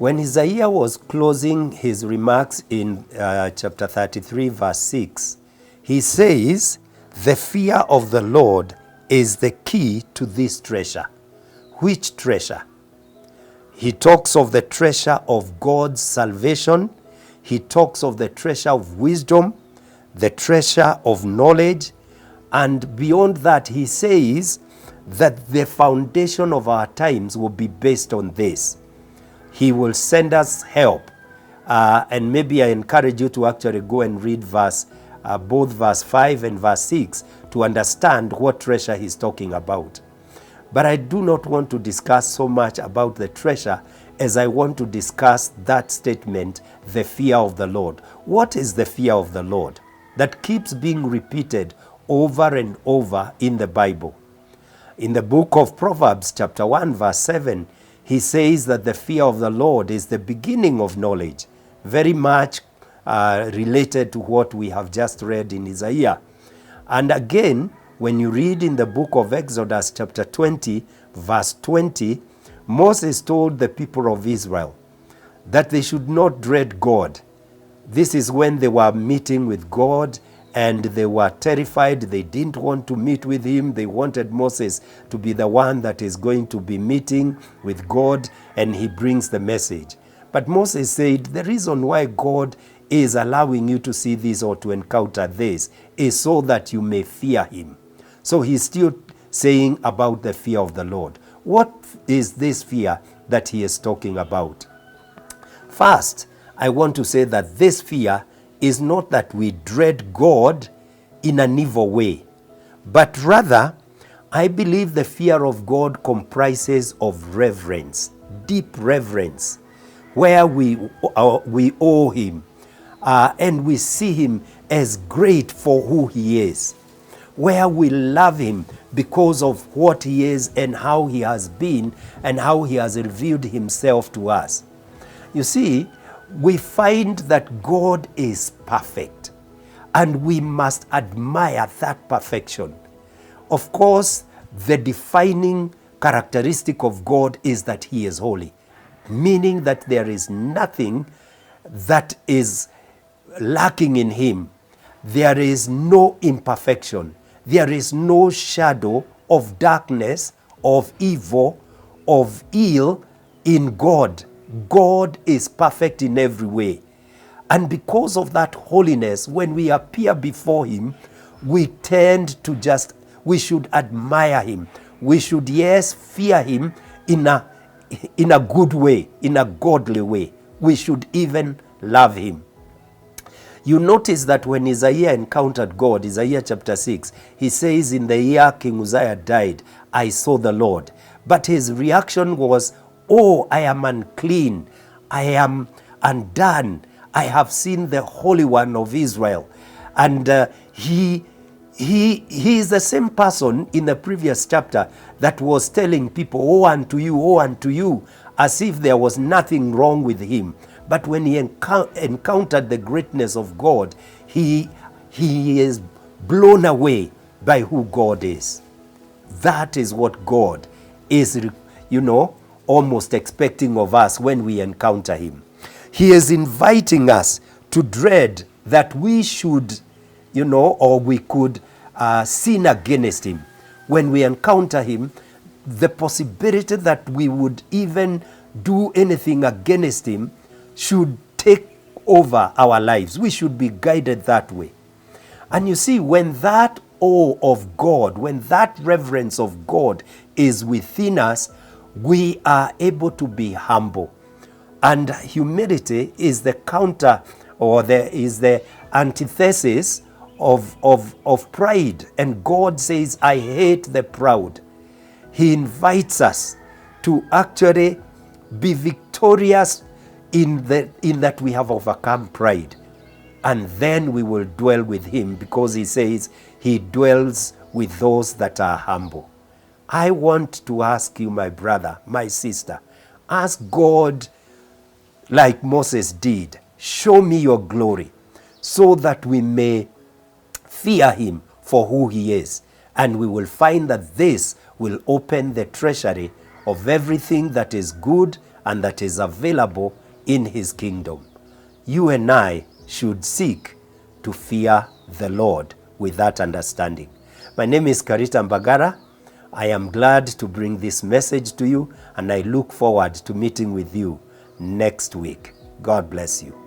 When Isaiah was closing his remarks in chapter 33, verse 6, he says, the fear of the Lord is the key to this treasure. Which treasure? He talks of the treasure of God's salvation. He talks of the treasure of wisdom, the treasure of knowledge. And beyond that, he says that the foundation of our times will be based on this. He will send us help. And maybe I encourage you to actually go and read both verse 5 and verse 6 to understand what treasure he's talking about. But I do not want to discuss so much about the treasure as I want to discuss that statement, the fear of the Lord. What is the fear of the Lord that keeps being repeated over and over in the Bible? In the book of Proverbs, chapter 1, verse 7, he says that the fear of the Lord is the beginning of knowledge, very much related to what we have just read in Isaiah. And again, when you read in the book of Exodus, chapter 20, verse 20, Moses told the people of Israel that they should not dread God. This is when they were meeting with God and they were terrified. They didn't want to meet with him. They wanted Moses to be the one that is going to be meeting with God, and he brings the message. But Moses said, the reason why God is allowing you to see this or to encounter this is so that you may fear him. So he's still saying about the fear of the Lord. What is this fear that he is talking about? First, I want to say that this fear is not that we dread God in an evil way, but rather, I believe the fear of God comprises of reverence, deep reverence, where we owe him and we see him as great for who he is, where we love him because of what he is and how he has been and how he has revealed himself to us. You see, we find that God is perfect, and we must admire that perfection. Of course, the defining characteristic of God is that he is holy, meaning that there is nothing that is lacking in him. There is no imperfection. There is no shadow of darkness, of evil, of ill in God. God is perfect in every way. And because of that holiness, when we appear before him, we tend to we should admire him. We should, yes, fear him in a good way, in a godly way. We should even love him. You notice that when Isaiah encountered God, Isaiah chapter 6, he says, in the year King Uzziah died, I saw the Lord. But his reaction was, oh, I am unclean. I am undone. I have seen the Holy One of Israel. And he is the same person in the previous chapter that was telling people, oh unto you, as if there was nothing wrong with him. But when he encountered the greatness of God, he is blown away by who God is. That is what God is, almost expecting of us when we encounter him. He is inviting us to dread that we should, or we could sin against him. When we encounter him, the possibility that we would even do anything against him should take over our lives. We should be guided that way. And you see, when that awe of God, when that reverence of God is within us, we are able to be humble. And humility is the counter, or is the antithesis of pride. And God says, I hate the proud. He invites us to actually be victorious in that we have overcome pride. And then we will dwell with him, because he says he dwells with those that are humble. I want to ask you, my brother, my sister, ask God like Moses did, show me your glory, so that we may fear him for who he is. And we will find that this will open the treasury of everything that is good and that is available in his kingdom. You and I should seek to fear the Lord with that understanding. My name is Karita Mbagara. I am glad to bring this message to you, and I look forward to meeting with you next week. God bless you.